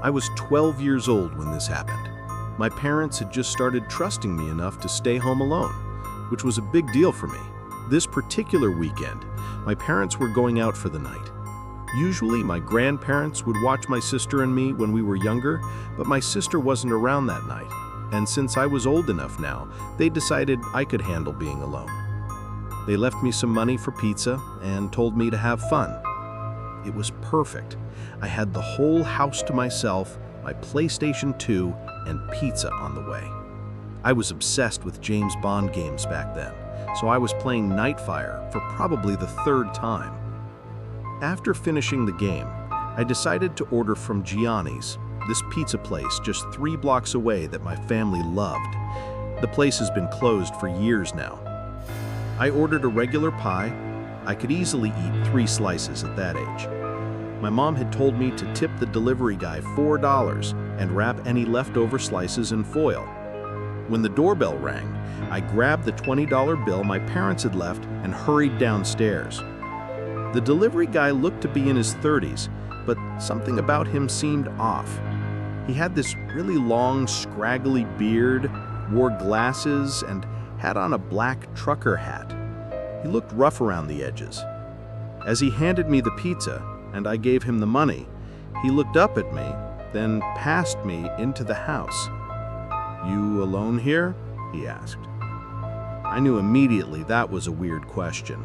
I was 12 years old when this happened. My parents had just started trusting me enough to stay home alone, which was a big deal for me. This particular weekend, my parents were going out for the night. Usually, my grandparents would watch my sister and me when we were younger, but my sister wasn't around that night. And since I was old enough now, they decided I could handle being alone. They left me some money for pizza and told me to have fun. It was perfect. I had the whole house to myself, my PlayStation 2, and pizza on the way. I was obsessed with James Bond games back then, so I was playing Nightfire for probably the third time. After finishing the game, I decided to order from Gianni's, this pizza place just 3 blocks away that my family loved. The place has been closed for years now. I ordered a regular pie. I could easily eat 3 slices at that age. My mom had told me to tip the delivery guy $4 and wrap any leftover slices in foil. When the doorbell rang, I grabbed the $20 bill my parents had left and hurried downstairs. The delivery guy looked to be in his 30s, but something about him seemed off. He had this really long, scraggly beard, wore glasses, and had on a black trucker hat. He looked rough around the edges. As he handed me the pizza, and I gave him the money, he looked up at me, then passed me into the house. "You alone here?" he asked. I knew immediately that was a weird question.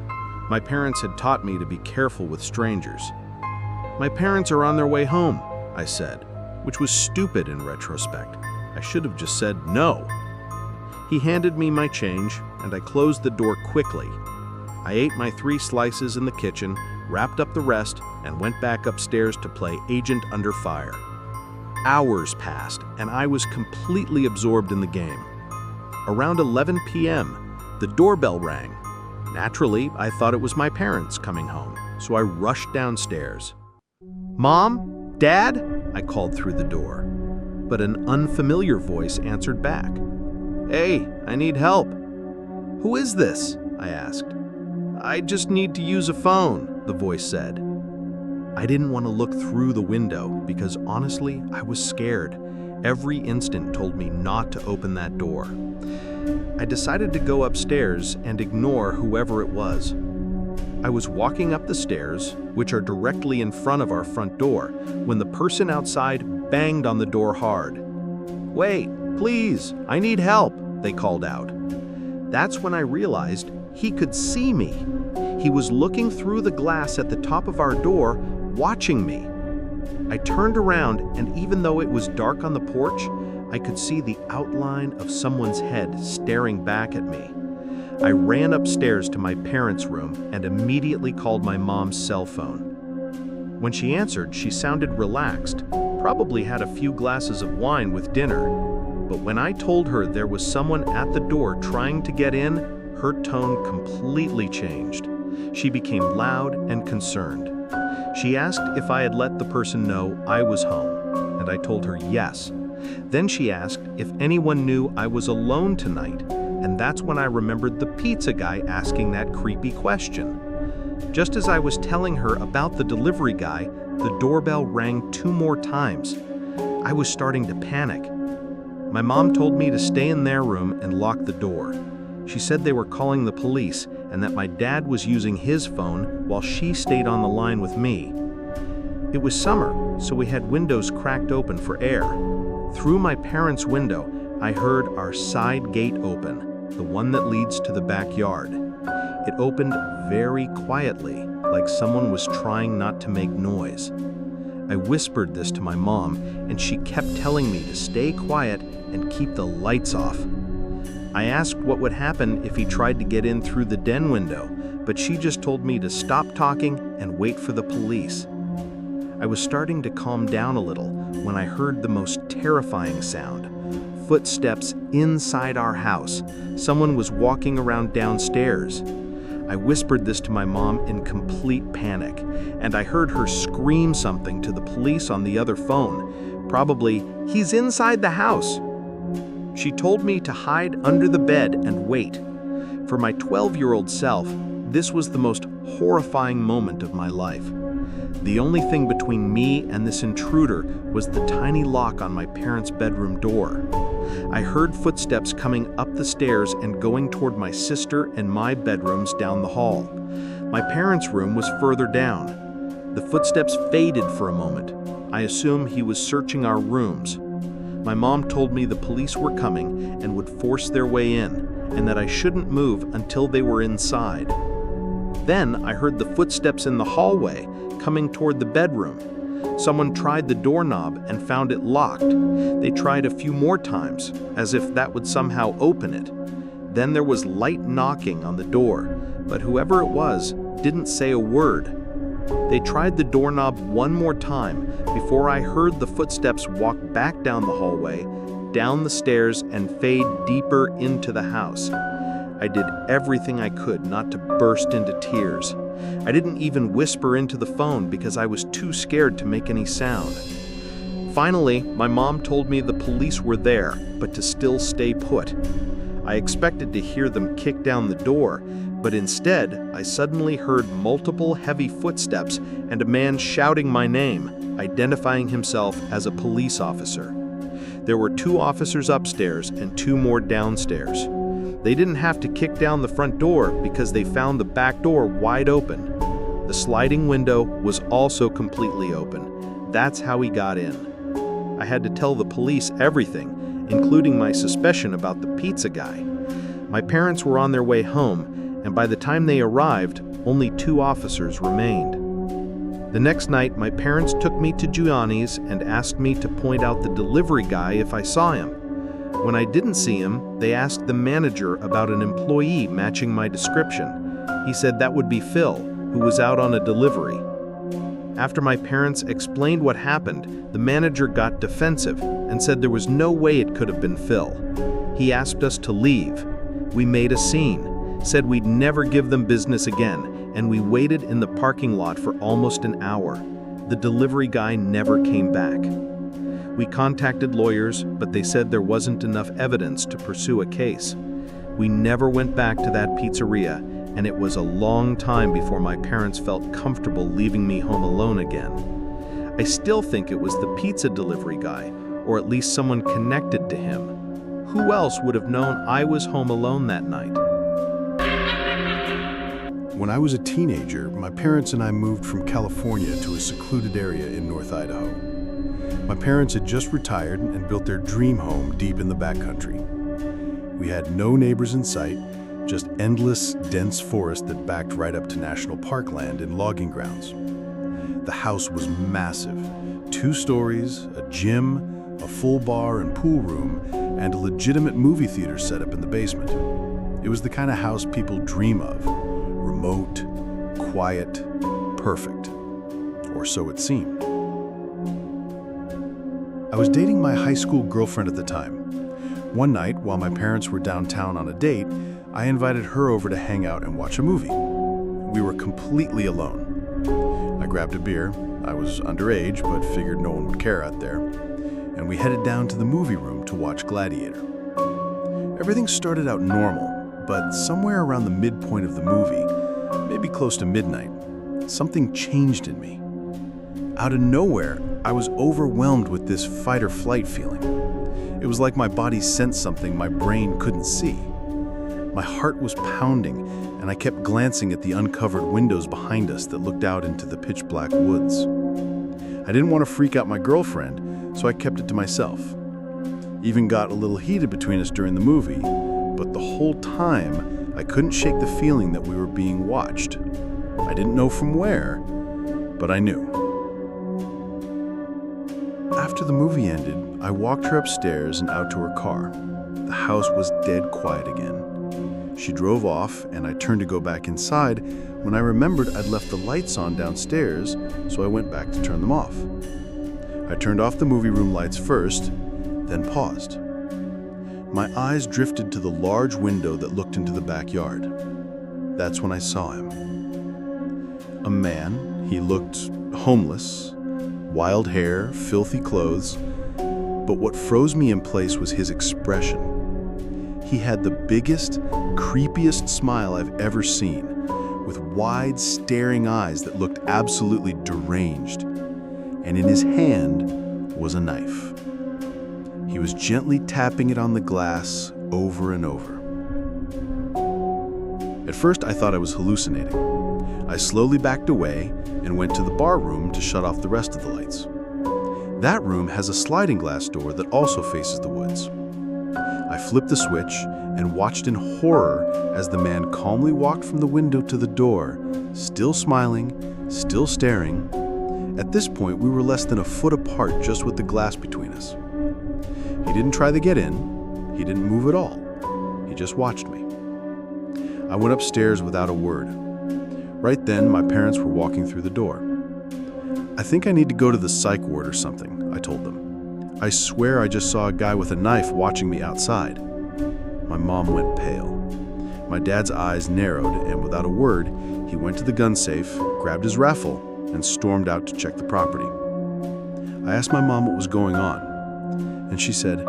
My parents had taught me to be careful with strangers. "My parents are on their way home," I said, which was stupid in retrospect. I should have just said no. He handed me my change, and I closed the door quickly. I ate my 3 slices in the kitchen, wrapped up the rest, and went back upstairs to play Agent Under Fire. Hours passed, and I was completely absorbed in the game. Around 11 p.m., the doorbell rang. Naturally, I thought it was my parents coming home, so I rushed downstairs. "Mom? Dad?" I called through the door. But an unfamiliar voice answered back. "Hey, I need help." "Who is this?" I asked. "I just need to use a phone," the voice said. I didn't want to look through the window because honestly, I was scared. Every instinct told me not to open that door. I decided to go upstairs and ignore whoever it was. I was walking up the stairs, which are directly in front of our front door, when the person outside banged on the door hard. "Wait, please, I need help," they called out. That's when I realized he could see me. He was looking through the glass at the top of our door, watching me. I turned around, and even though it was dark on the porch, I could see the outline of someone's head staring back at me. I ran upstairs to my parents' room and immediately called my mom's cell phone. When she answered, she sounded relaxed, probably had a few glasses of wine with dinner. But when I told her there was someone at the door trying to get in, her tone completely changed. She became loud and concerned. She asked if I had let the person know I was home, and I told her yes. Then she asked if anyone knew I was alone tonight, and that's when I remembered the pizza guy asking that creepy question. Just as I was telling her about the delivery guy, the doorbell rang 2 more times. I was starting to panic. My mom told me to stay in their room and lock the door. She said they were calling the police and that my dad was using his phone while she stayed on the line with me. It was summer, so we had windows cracked open for air. Through my parents' window, I heard our side gate open, the one that leads to the backyard. It opened very quietly, like someone was trying not to make noise. I whispered this to my mom, and she kept telling me to stay quiet and keep the lights off. I asked what would happen if he tried to get in through the den window, but she just told me to stop talking and wait for the police. I was starting to calm down a little when I heard the most terrifying sound. Footsteps inside our house. Someone was walking around downstairs. I whispered this to my mom in complete panic, and I heard her scream something to the police on the other phone. Probably, "He's inside the house." She told me to hide under the bed and wait. For my 12-year-old self, this was the most horrifying moment of my life. The only thing between me and this intruder was the tiny lock on my parents' bedroom door. I heard footsteps coming up the stairs and going toward my sister and my bedrooms down the hall. My parents' room was further down. The footsteps faded for a moment. I assume he was searching our rooms. My mom told me the police were coming and would force their way in, and that I shouldn't move until they were inside. Then I heard the footsteps in the hallway coming toward the bedroom. Someone tried the doorknob and found it locked. They tried a few more times, as if that would somehow open it. Then there was light knocking on the door, but whoever it was didn't say a word. They tried the doorknob one more time before I heard the footsteps walk back down the hallway, down the stairs, and fade deeper into the house. I did everything I could not to burst into tears. I didn't even whisper into the phone because I was too scared to make any sound. Finally, my mom told me the police were there, but to still stay put. I expected to hear them kick down the door, but instead, I suddenly heard multiple heavy footsteps and a man shouting my name, identifying himself as a police officer. There were 2 officers upstairs and 2 more downstairs. They didn't have to kick down the front door because they found the back door wide open. The sliding window was also completely open. That's how he got in. I had to tell the police everything, including my suspicion about the pizza guy. My parents were on their way home, and by the time they arrived, only 2 officers remained. The next night, my parents took me to Gianni's and asked me to point out the delivery guy if I saw him. When I didn't see him, they asked the manager about an employee matching my description. He said that would be Phil, who was out on a delivery. After my parents explained what happened, the manager got defensive and said there was no way it could have been Phil. He asked us to leave. We made a scene, said we'd never give them business again, and we waited in the parking lot for almost an hour. The delivery guy never came back. We contacted lawyers, but they said there wasn't enough evidence to pursue a case. We never went back to that pizzeria, and it was a long time before my parents felt comfortable leaving me home alone again. I still think it was the pizza delivery guy, or at least someone connected to him. Who else would have known I was home alone that night? When I was a teenager, my parents and I moved from California to a secluded area in North Idaho. My parents had just retired and built their dream home deep in the backcountry. We had no neighbors in sight, just endless, dense forest that backed right up to national park land and logging grounds. The house was massive, 2 stories, a gym, a full bar and pool room, and a legitimate movie theater set up in the basement. It was the kind of house people dream of. Remote, quiet, perfect. Or so it seemed. I was dating my high school girlfriend at the time. One night, while my parents were downtown on a date, I invited her over to hang out and watch a movie. We were completely alone. I grabbed a beer. I was underage, but figured no one would care out there. And we headed down to the movie room to watch Gladiator. Everything started out normal, but somewhere around the midpoint of the movie, maybe close to midnight, something changed in me. Out of nowhere, I was overwhelmed with this fight-or-flight feeling. It was like my body sensed something my brain couldn't see. My heart was pounding, and I kept glancing at the uncovered windows behind us that looked out into the pitch-black woods. I didn't want to freak out my girlfriend, so I kept it to myself. Even got a little heated between us during the movie, but the whole time, I couldn't shake the feeling that we were being watched. I didn't know from where, but I knew. After the movie ended, I walked her upstairs and out to her car. The house was dead quiet again. She drove off, and I turned to go back inside when I remembered I'd left the lights on downstairs, so I went back to turn them off. I turned off the movie room lights first, then paused. My eyes drifted to the large window that looked into the backyard. That's when I saw him. A man. He looked homeless, wild hair, filthy clothes, but what froze me in place was his expression. He had the biggest, creepiest smile I've ever seen, with wide, staring eyes that looked absolutely deranged. And in his hand was a knife. He was gently tapping it on the glass over and over. At first, I thought I was hallucinating. I slowly backed away and went to the bar room to shut off the rest of the lights. That room has a sliding glass door that also faces the woods. I flipped the switch and watched in horror as the man calmly walked from the window to the door, still smiling, still staring. At this point, we were less than a foot apart just with the glass between us. He didn't try to get in. He didn't move at all. He just watched me. I went upstairs without a word. Right then, my parents were walking through the door. "I think I need to go to the psych ward or something," I told them. "I swear I just saw a guy with a knife watching me outside." My mom went pale. My dad's eyes narrowed, and without a word, he went to the gun safe, grabbed his rifle, and stormed out to check the property. I asked my mom what was going on, and she said,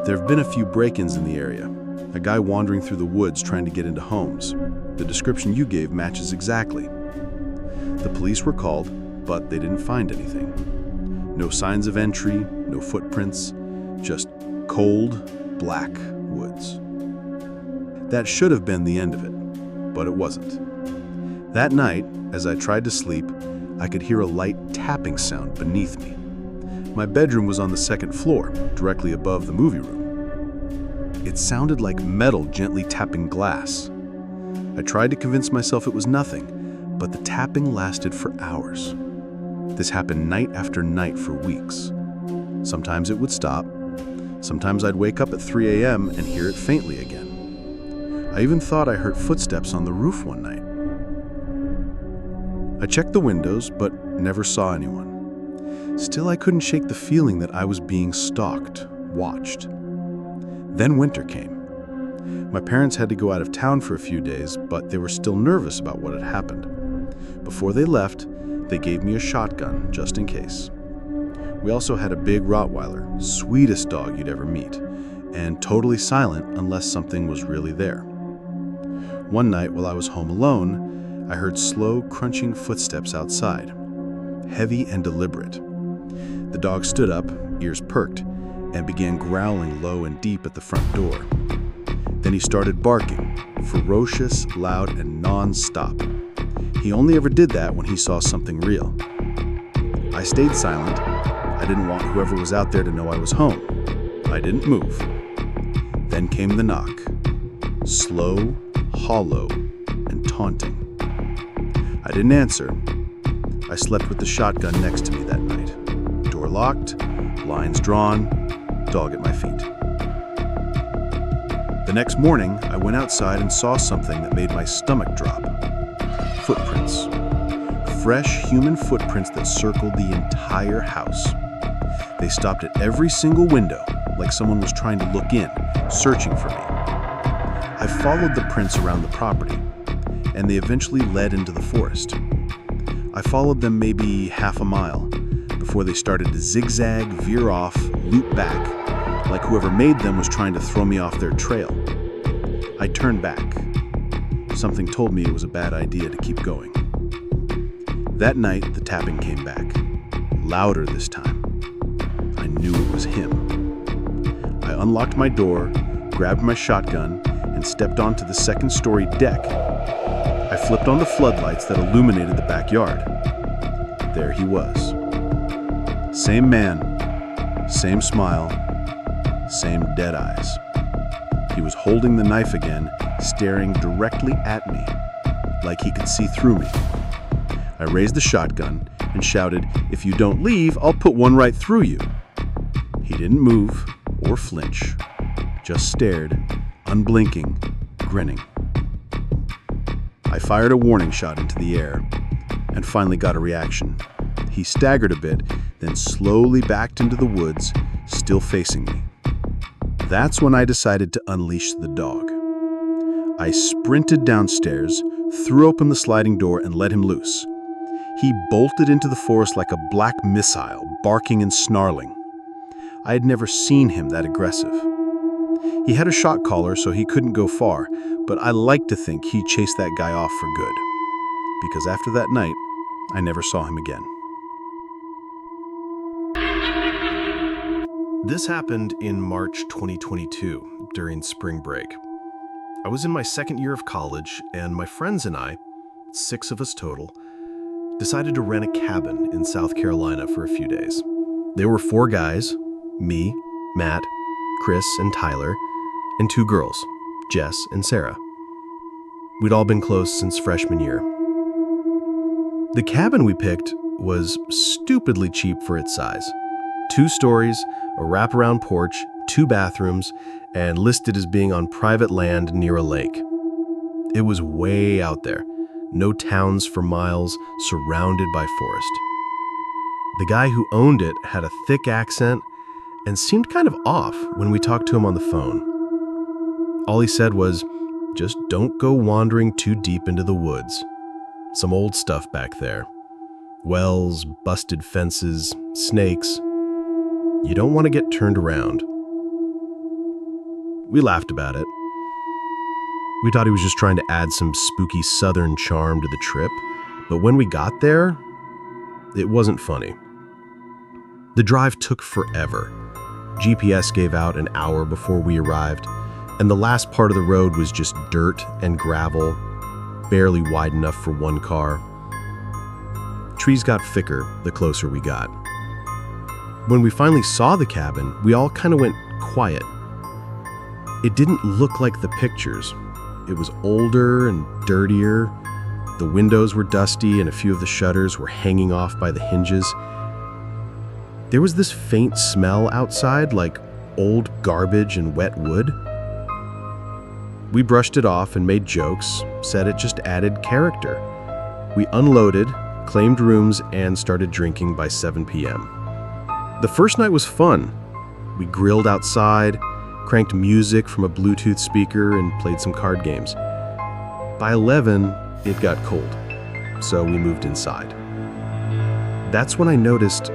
"There have been a few break-ins in the area. A guy wandering through the woods trying to get into homes. The description you gave matches exactly." The police were called, but they didn't find anything. No signs of entry, no footprints, just cold, black woods. That should have been the end of it, but it wasn't. That night, as I tried to sleep, I could hear a light tapping sound beneath me. My bedroom was on the second floor, directly above the movie room. It sounded like metal gently tapping glass. I tried to convince myself it was nothing, but the tapping lasted for hours. This happened night after night for weeks. Sometimes it would stop. Sometimes I'd wake up at 3 a.m. and hear it faintly again. I even thought I heard footsteps on the roof one night. I checked the windows, but never saw anyone. Still, I couldn't shake the feeling that I was being stalked, watched. Then winter came. My parents had to go out of town for a few days, but they were still nervous about what had happened. Before they left, they gave me a shotgun, just in case. We also had a big Rottweiler, sweetest dog you'd ever meet, and totally silent unless something was really there. One night, while I was home alone, I heard slow, crunching footsteps outside, heavy and deliberate. The dog stood up, ears perked, and began growling low and deep at the front door. Then he started barking, ferocious, loud, and non-stop. He only ever did that when he saw something real. I stayed silent. I didn't want whoever was out there to know I was home. I didn't move. Then came the knock. Slow, hollow, and taunting. I didn't answer. I slept with the shotgun next to me that night. Door locked, blinds drawn, dog at my feet. The next morning, I went outside and saw something that made my stomach drop. Footprints. Fresh human footprints that circled the entire house. They stopped at every single window, like someone was trying to look in, searching for me. I followed the prints around the property, and they eventually led into the forest. I followed them maybe half a mile before they started to zigzag, veer off, loop back, like whoever made them was trying to throw me off their trail. I turned back. Something told me it was a bad idea to keep going. That night, the tapping came back, louder this time. I knew it was him. I unlocked my door, grabbed my shotgun, and stepped onto the second-story deck. I flipped on the floodlights that illuminated the backyard. There he was. Same man, same smile, same dead eyes. He was holding the knife again, staring directly at me, like he could see through me. I raised the shotgun and shouted, "If you don't leave, I'll put one right through you." He didn't move or flinch, just stared, unblinking, grinning. I fired a warning shot into the air and finally got a reaction. He staggered a bit, then slowly backed into the woods, still facing me. That's when I decided to unleash the dog. I sprinted downstairs, threw open the sliding door, and let him loose. He bolted into the forest like a black missile, barking and snarling. I had never seen him that aggressive. He had a shot collar, so he couldn't go far, but I like to think he chased that guy off for good. because after that night, I never saw him again. This happened in March 2022, during spring break. I was in my second year of college, and my friends and I, 6 of us total, decided to rent a cabin in South Carolina for a few days. There were 4 guys, me, Matt, Chris, and Tyler, and 2 girls, Jess and Sarah. We'd all been close since freshman year. The cabin we picked was stupidly cheap for its size. 2 stories, a wraparound porch, 2 bathrooms, and listed as being on private land near a lake. It was way out there, no towns for miles, surrounded by forest. The guy who owned it had a thick accent and seemed kind of off when we talked to him on the phone. All he said was, "Just don't go wandering too deep into the woods. Some old stuff back there. Wells, busted fences, snakes. You don't want to get turned around." We laughed about it. We thought he was just trying to add some spooky southern charm to the trip, but when we got there, it wasn't funny. The drive took forever. GPS gave out an hour before we arrived, and the last part of the road was just dirt and gravel, barely wide enough for 1 car. Trees got thicker the closer we got. When we finally saw the cabin, we all kind of went quiet. It didn't look like the pictures. It was older and dirtier. The windows were dusty and a few of the shutters were hanging off by the hinges. There was this faint smell outside, like old garbage and wet wood. We brushed it off and made jokes, said it just added character. We unloaded, claimed rooms, and started drinking by 7 p.m. The first night was fun. We grilled outside, cranked music from a Bluetooth speaker, and played some card games. By 11, it got cold, so we moved inside. That's when I noticed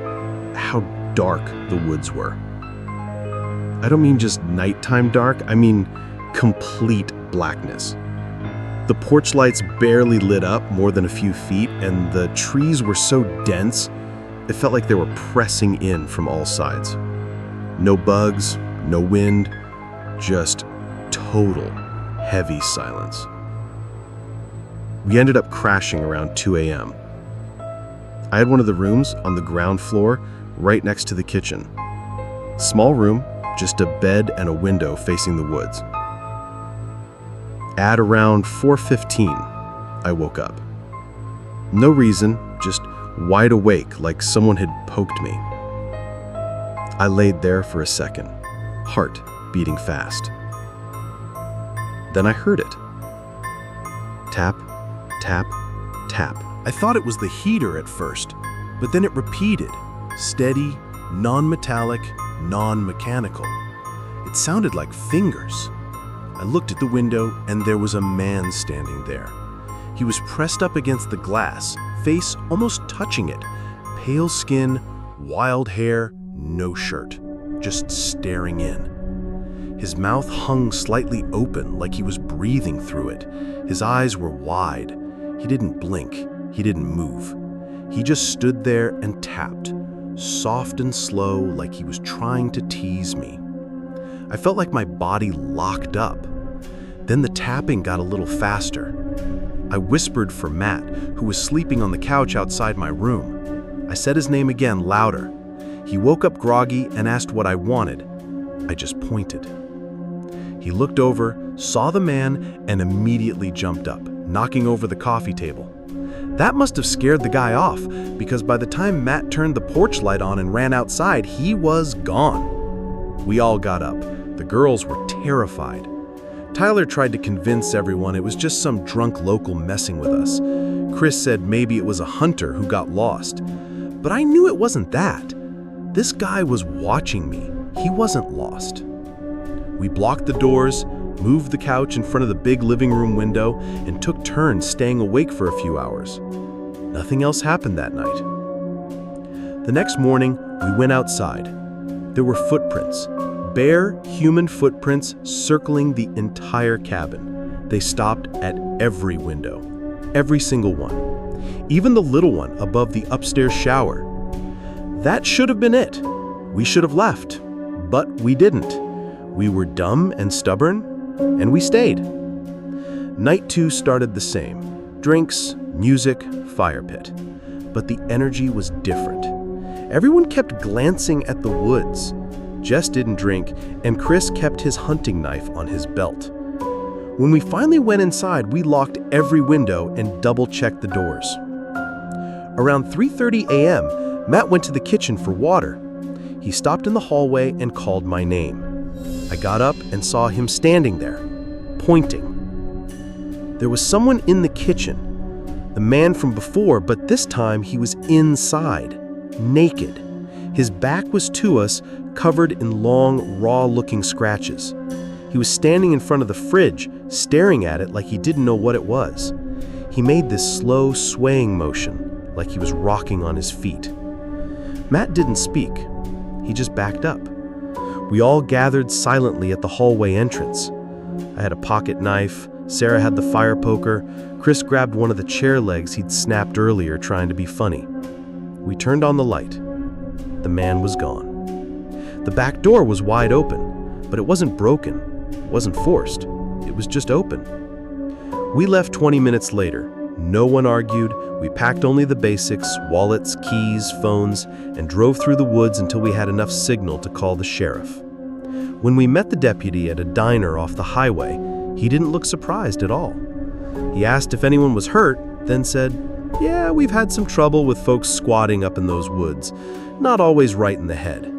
how dark the woods were. I don't mean just nighttime dark, I mean complete blackness. The porch lights barely lit up more than a few feet, and the trees were so dense, it felt like they were pressing in from all sides. No bugs, no wind, just total heavy silence. We ended up crashing around 2 a.m. I had one of the rooms on the ground floor right next to the kitchen. Small room, just a bed and a window facing the woods. At around 4:15, I woke up. No reason, just wide awake like someone had poked me. I laid there for a second, heart beating fast. Then I heard it. Tap, tap, tap. I thought it was the heater at first, but then it repeated, steady, non-metallic, non-mechanical. It sounded like fingers. I looked at the window, and there was a man standing there. He was pressed up against the glass, face almost touching it, pale skin, wild hair, no shirt, just staring in. His mouth hung slightly open like he was breathing through it. His eyes were wide. He didn't blink. He didn't move. He just stood there and tapped, soft and slow, like he was trying to tease me. I felt like my body locked up. Then the tapping got a little faster. I whispered for Matt, who was sleeping on the couch outside my room. I said his name again, louder. He woke up groggy and asked what I wanted. I just pointed. He looked over, saw the man, and immediately jumped up, knocking over the coffee table. That must have scared the guy off, because by the time Matt turned the porch light on and ran outside, he was gone. We all got up. The girls were terrified. Tyler tried to convince everyone it was just some drunk local messing with us. Chris said maybe it was a hunter who got lost. But I knew it wasn't that. This guy was watching me. He wasn't lost. We blocked the doors, moved the couch in front of the big living room window, and took turns staying awake for a few hours. Nothing else happened that night. The next morning, we went outside. There were footprints, bare human footprints circling the entire cabin. They stopped at every window, every single one. even the little one above the upstairs shower. That should have been it. We should have left, but we didn't. We were dumb and stubborn, and we stayed. Night 2 started the same. Drinks, music, fire pit. But the energy was different. Everyone kept glancing at the woods. Jess didn't drink, and Chris kept his hunting knife on his belt. When we finally went inside, we locked every window and double-checked the doors. Around 3:30 a.m., Matt went to the kitchen for water. He stopped in the hallway and called my name. I got up and saw him standing there, pointing. There was someone in the kitchen, the man from before, but this time he was inside, naked. His back was to us, covered in long, raw-looking scratches. He was standing in front of the fridge, staring at it like he didn't know what it was. He made this slow, swaying motion, like he was rocking on his feet. Matt didn't speak. He just backed up. We all gathered silently at the hallway entrance. I had a pocket knife, Sarah had the fire poker, Chris grabbed one of the chair legs he'd snapped earlier trying to be funny. We turned on the light. The man was gone. The back door was wide open, but it wasn't broken. It wasn't forced. It was just open. We left 20 minutes later. No one argued. We packed only the basics, wallets, keys, phones, and drove through the woods until we had enough signal to call the sheriff. When we met the deputy at a diner off the highway, he didn't look surprised at all. He asked if anyone was hurt, then said, "Yeah, we've had some trouble with folks squatting up in those woods, not always right in the head."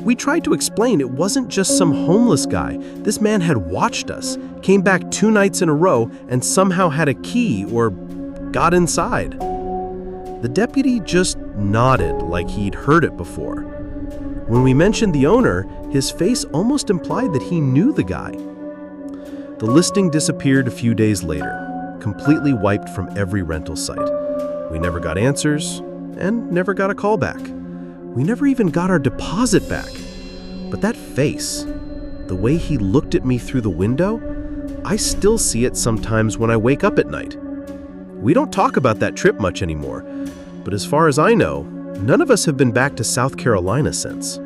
We tried to explain it wasn't just some homeless guy. This man had watched us, came back 2 nights in a row, and somehow had a key or got inside. The deputy just nodded like he'd heard it before. When we mentioned the owner, his face almost implied that he knew the guy. The listing disappeared a few days later, completely wiped from every rental site. We never got answers and never got a call back. We never even got our deposit back. But that face, the way he looked at me through the window, I still see it sometimes when I wake up at night. We don't talk about that trip much anymore, but as far as I know, none of us have been back to South Carolina since.